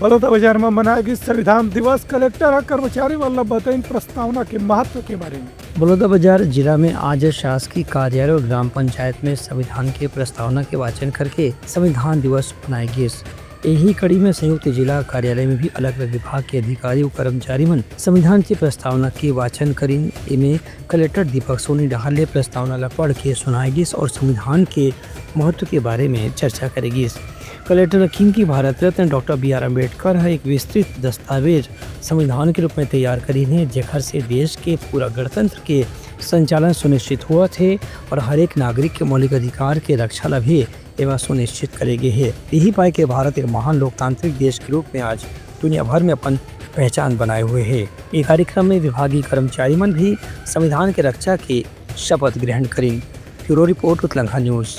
बलौदाबाजार में मनाया गया संविधान दिवस। कलेक्टर और कर्मचारी वल्लभ बताएं प्रस्तावना के महत्व के बारे में। बलौदाबाजार जिला में आज शासकीय कार्यालय और ग्राम पंचायत में संविधान के प्रस्तावना के वाचन करके संविधान दिवस मनाया गया। यही कड़ी में संयुक्त जिला कार्यालय में भी अलग अलग विभाग के अधिकारी और कर्मचारी मन संविधान की प्रस्तावना के वाचन करीन। इनमें कलेक्टर दीपक सोनी डहाले प्रस्तावना ला पढ़ के सुनाएगी और संविधान के महत्व के बारे में चर्चा करेगी। कलेक्टर रखीन की भारत रत्न डॉक्टर बी.आर. अम्बेडकर है एक विस्तृत दस्तावेज संविधान के रूप में तैयार करी है, जेकर से देश के पूरा गणतंत्र के संचालन सुनिश्चित हुआ थे और हर एक नागरिक के मौलिक अधिकार के रक्षा ला भी एवं सुनिश्चित करेंगे है। यही पाए के भारत एक महान लोकतांत्रिक देश के रूप में आज दुनिया भर में अपन पहचान बनाए हुए है। ये कार्यक्रम में विभागीय कर्मचारी मन भी संविधान के रक्षा की शपथ ग्रहण करें। ब्यूरो रिपोर्ट उत्तलंघा न्यूज़।